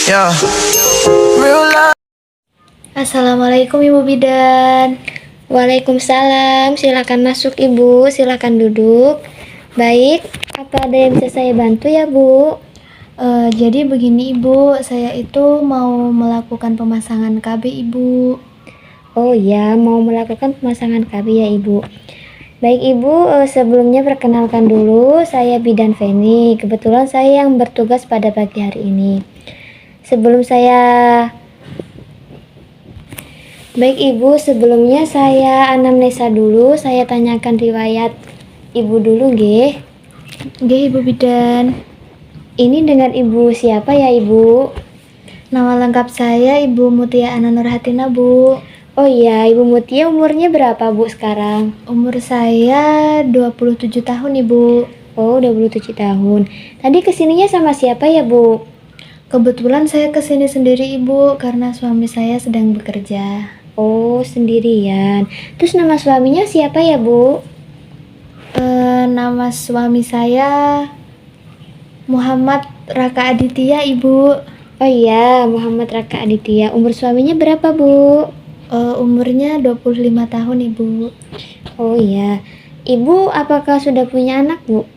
Yeah. Real life. Assalamualaikum Ibu Bidan. Waalaikumsalam, silakan masuk Ibu, silakan duduk. Baik, apa ada yang bisa saya bantu ya Bu? Jadi begini Ibu, saya itu mau melakukan pemasangan KB Ibu. Oh ya, mau melakukan pemasangan KB ya Ibu. Baik Ibu, sebelumnya perkenalkan dulu, saya Bidan Feni. Kebetulan saya yang bertugas pada pagi hari ini. Baik Ibu, sebelumnya saya anamnesa dulu, saya tanyakan riwayat Ibu dulu nggih. Nggih Ibu Bidan. Ini dengan Ibu siapa ya Ibu? Nama lengkap saya Ibu Mutia Ana Nurhatina Bu. Oh iya, Ibu Mutia umurnya berapa Bu sekarang? Umur saya 27 tahun Ibu. Oh, 27 tahun. Tadi kesininya sama siapa ya Bu? Kebetulan saya kesini sendiri Ibu karena suami saya sedang bekerja. Oh, sendirian. Terus nama suaminya siapa ya Bu? Nama suami saya Muhammad Raka Aditya Ibu. Oh iya, Muhammad Raka Aditya. Umur suaminya berapa Bu? Umurnya 25 tahun Ibu. Oh iya. Ibu apakah sudah punya anak Bu?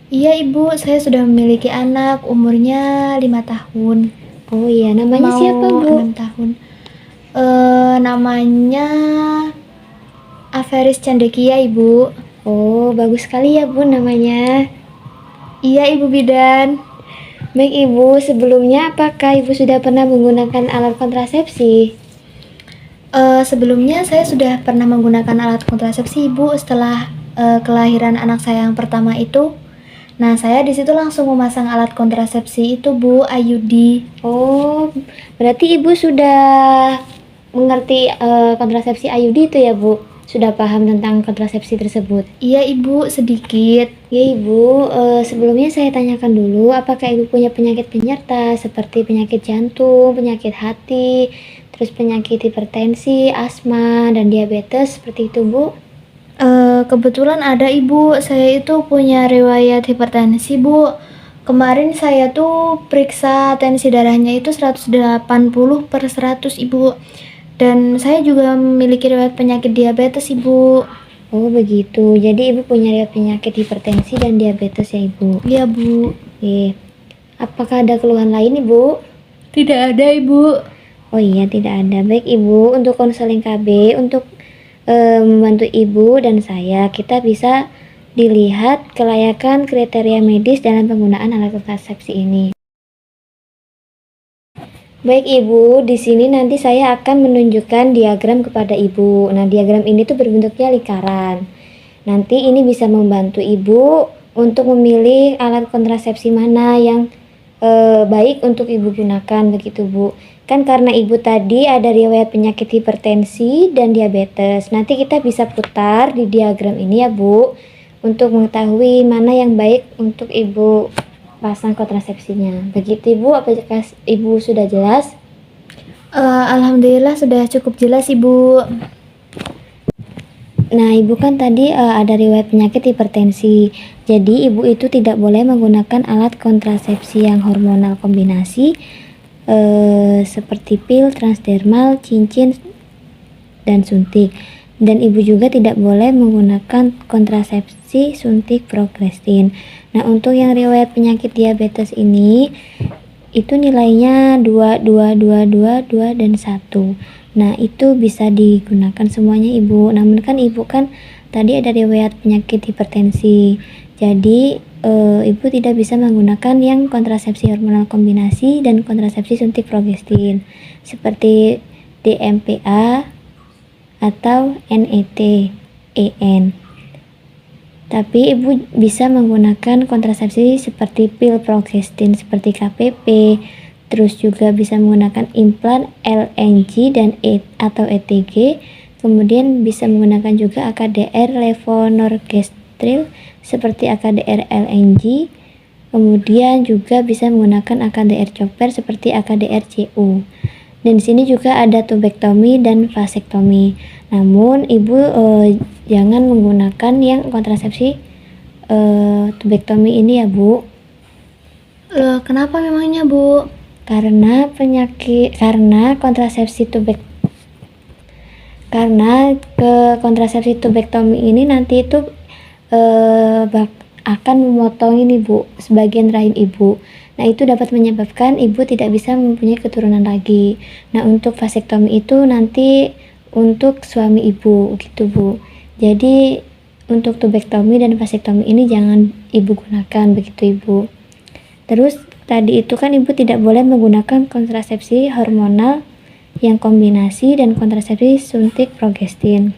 Iya Ibu, saya sudah memiliki anak umurnya 5 tahun. Oh iya, namanya Mau siapa Bu? 6 tahun. Namanya Averis Candekia Ibu. Oh, bagus sekali ya Bu namanya. Iya Ibu Bidan. Baik Ibu, sebelumnya apakah Ibu sudah pernah menggunakan alat kontrasepsi? Sebelumnya saya sudah pernah menggunakan alat kontrasepsi Ibu setelah kelahiran anak saya yang pertama itu. Nah, saya di situ langsung memasang alat kontrasepsi itu Bu, IUD. Oh, berarti Ibu sudah mengerti kontrasepsi IUD itu ya Bu? Sudah paham tentang kontrasepsi tersebut? Iya Ibu, sedikit. Ya Ibu, sebelumnya saya tanyakan dulu, apakah Ibu punya penyakit penyerta seperti penyakit jantung, penyakit hati, terus penyakit hipertensi, asma, dan diabetes seperti itu Bu? Kebetulan ada Ibu, saya itu punya riwayat hipertensi Bu. Kemarin saya tuh periksa tensi darahnya itu 180/100 Ibu. Dan saya juga memiliki riwayat penyakit diabetes Ibu. Oh begitu, jadi Ibu punya riwayat penyakit hipertensi dan diabetes ya Ibu? Iya Bu. Apakah ada keluhan lain Ibu? Tidak ada Ibu. Oh iya, tidak ada. Baik Ibu, untuk konseling KB, untuk membantu Ibu dan saya, kita bisa dilihat kelayakan kriteria medis dalam penggunaan alat kontrasepsi ini. Baik Ibu, di sini nanti saya akan menunjukkan diagram kepada Ibu. Nah, diagram ini tuh berbentuknya lingkaran. Nanti ini bisa membantu Ibu untuk memilih alat kontrasepsi mana yang baik untuk Ibu gunakan, begitu Bu. Kan karena Ibu tadi ada riwayat penyakit hipertensi dan diabetes. Nanti kita bisa putar di diagram ini ya Bu, untuk mengetahui mana yang baik untuk Ibu pasang kontrasepsinya. Begitu Ibu, apakah Ibu sudah jelas? Alhamdulillah sudah cukup jelas Ibu. Nah, Ibu kan tadi ada riwayat penyakit hipertensi. Jadi Ibu itu tidak boleh menggunakan alat kontrasepsi yang hormonal kombinasi seperti pil, transdermal, cincin, dan suntik. Dan Ibu juga tidak boleh menggunakan kontrasepsi suntik progestin. Nah, untuk yang riwayat penyakit diabetes ini itu nilainya 2, 2, 2, 2, 2, dan 1. Nah, itu bisa digunakan semuanya Ibu. Namun kan Ibu kan tadi ada riwayat penyakit hipertensi. Jadi Ibu tidak bisa menggunakan yang kontrasepsi hormonal kombinasi dan kontrasepsi suntik progestin seperti DMPA atau NET-EN. Tapi Ibu bisa menggunakan kontrasepsi seperti pil progestin seperti KPP, terus juga bisa menggunakan implan LNG dan atau ETG, kemudian bisa menggunakan juga AKDR levonorgestrel seperti AKDR LNG, kemudian juga bisa menggunakan AKDR chopper seperti AKDR CU. Dan di sini juga ada tubektomi dan vasektomi. Namun Ibu jangan menggunakan yang kontrasepsi tubektomi ini ya Bu. Kenapa memangnya Bu? karena kontrasepsi tubektomi ini nanti itu akan memotong ini Bu, sebagian rahim ibu. Nah, itu dapat menyebabkan ibu tidak bisa mempunyai keturunan lagi. Nah, untuk vasektomi itu nanti untuk suami ibu gitu Bu. Jadi untuk tubektomi dan vasektomi ini jangan ibu gunakan begitu Ibu. Terus tadi itu kan ibu tidak boleh menggunakan kontrasepsi hormonal yang kombinasi dan kontrasepsi suntik progestin.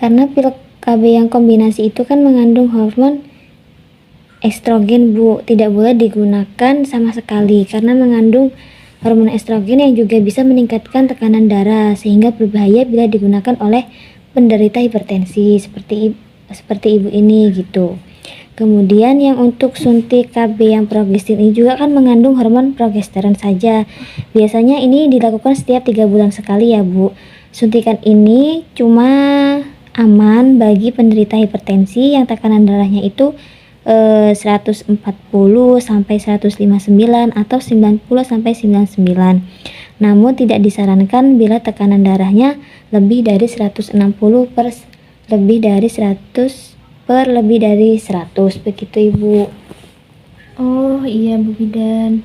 Karena pil KB yang kombinasi itu kan mengandung hormon estrogen Bu, tidak boleh digunakan sama sekali karena mengandung hormon estrogen yang juga bisa meningkatkan tekanan darah sehingga berbahaya bila digunakan oleh penderita hipertensi seperti ibu ini gitu. Kemudian yang untuk suntik KB yang progestin ini juga kan mengandung hormon progesteron saja. Biasanya ini dilakukan setiap 3 bulan sekali ya Bu. Suntikan ini cuma aman bagi penderita hipertensi yang tekanan darahnya itu 140 sampai 159 atau 90 sampai 99. Namun tidak disarankan bila tekanan darahnya lebih dari 160 per lebih dari 100 begitu Ibu. Oh iya Bu Bidan.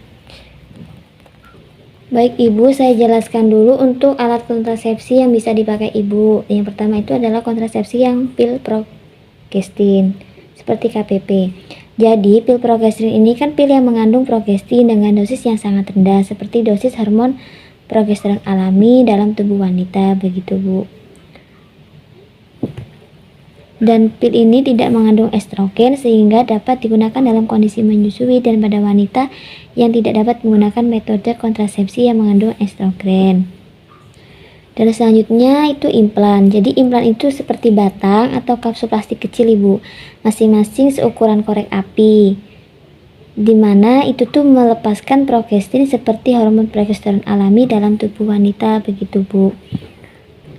Baik Ibu, saya jelaskan dulu untuk alat kontrasepsi yang bisa dipakai Ibu. Yang pertama itu adalah kontrasepsi yang pil progestin seperti KPP. Jadi pil progestin ini kan pil yang mengandung progestin dengan dosis yang sangat rendah seperti dosis hormon progesteron alami dalam tubuh wanita begitu Bu. Dan pil ini tidak mengandung estrogen sehingga dapat digunakan dalam kondisi menyusui dan pada wanita yang tidak dapat menggunakan metode kontrasepsi yang mengandung estrogen. Dan selanjutnya itu implan. Jadi implan itu seperti batang atau kapsul plastik kecil Ibu, masing-masing seukuran korek api, dimana itu tuh melepaskan progestin seperti hormon progesteron alami dalam tubuh wanita begitu Bu.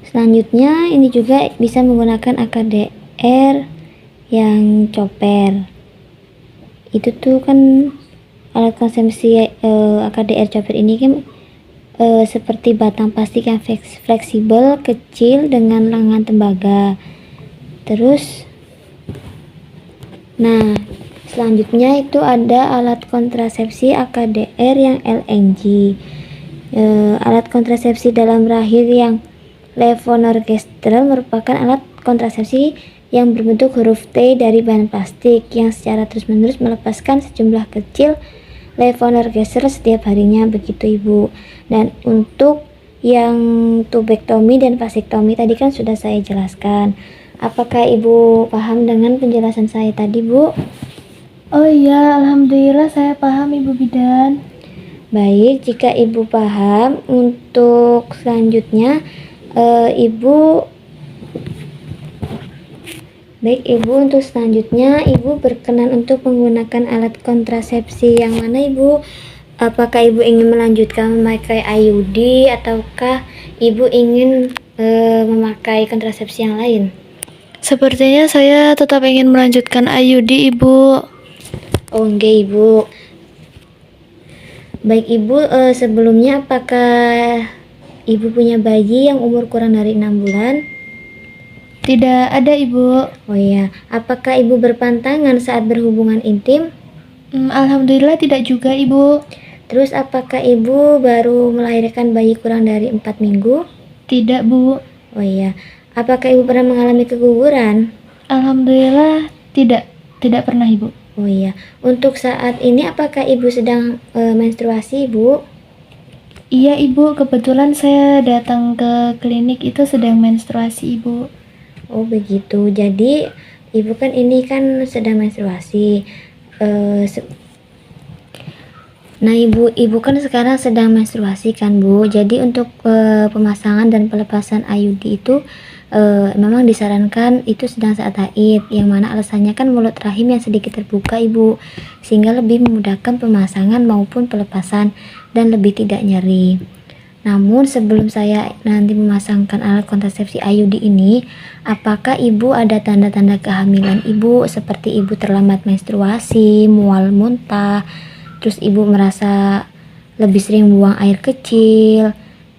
Selanjutnya ini juga bisa menggunakan AKDR yang chopper. Itu tuh kan alat kontrasepsi AKDR chopper ini kan seperti batang plastik yang fleksibel kecil dengan lengan tembaga. Terus selanjutnya itu ada alat kontrasepsi AKDR yang LNG. Alat kontrasepsi dalam rahim yang levonorgestrel merupakan alat kontrasepsi yang berbentuk huruf T dari bahan plastik yang secara terus-menerus melepaskan sejumlah kecil levonorgestrel setiap harinya begitu Ibu. Dan untuk yang tubektomi dan vasektomi tadi kan sudah saya jelaskan. Apakah Ibu paham dengan penjelasan saya tadi Bu? Oh iya, alhamdulillah saya paham Ibu Bidan. Baik, jika Ibu paham, untuk selanjutnya Ibu berkenan untuk menggunakan alat kontrasepsi yang mana Ibu? Apakah Ibu ingin melanjutkan memakai IUD ataukah Ibu ingin memakai kontrasepsi yang lain? Sepertinya saya tetap ingin melanjutkan IUD Ibu. Oh enggak Ibu. Baik Ibu, sebelumnya apakah Ibu punya bayi yang umur kurang dari 6 bulan? Tidak ada Ibu. Oh iya, apakah Ibu berpantangan saat berhubungan intim? Alhamdulillah tidak juga Ibu. Terus apakah Ibu baru melahirkan bayi kurang dari 4 minggu? Tidak Bu. Oh iya, apakah Ibu pernah mengalami keguguran? Alhamdulillah tidak pernah Ibu. Oh iya, untuk saat ini apakah Ibu sedang menstruasi Ibu? Iya Ibu, kebetulan saya datang ke klinik itu sedang menstruasi Ibu. Oh begitu, jadi Ibu kan ini kan sedang menstruasi. Nah ibu kan sekarang sedang menstruasi kan Bu. Jadi untuk pemasangan dan pelepasan IUD itu memang disarankan itu sedang saat haid, yang mana alasannya kan mulut rahim yang sedikit terbuka Ibu, sehingga lebih memudahkan pemasangan maupun pelepasan dan lebih tidak nyeri. Namun sebelum saya nanti memasangkan alat kontrasepsi IUD ini, apakah Ibu ada tanda-tanda kehamilan Ibu seperti Ibu terlambat menstruasi, mual muntah, terus Ibu merasa lebih sering buang air kecil,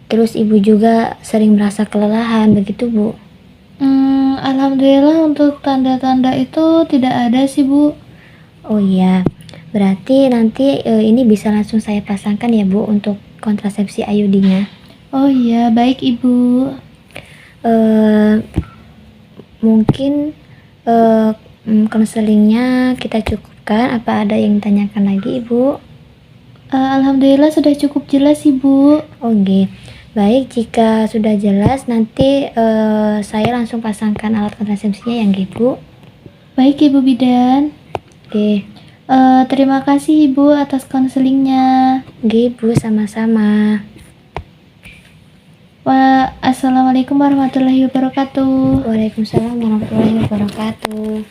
terus ibu juga sering merasa kelelahan, begitu Bu? Alhamdulillah untuk tanda-tanda itu tidak ada sih Bu. Oh iya, berarti nanti ini bisa langsung saya pasangkan ya Bu untuk kontrasepsi IUD-nya. Oh iya, baik Ibu. Eh, Mungkin konselingnya kita cukupkan. Apa ada yang ditanyakan lagi Ibu? Alhamdulillah sudah cukup jelas Ibu. Oke, baik, jika sudah jelas nanti saya langsung pasangkan alat kontrasepsinya ya Bu. Baik Ibu Bidan. Oke, Terima kasih Ibu atas konselingnya. Bu, sama-sama. Assalamualaikum warahmatullahi wabarakatuh. Waalaikumsalam warahmatullahi wabarakatuh.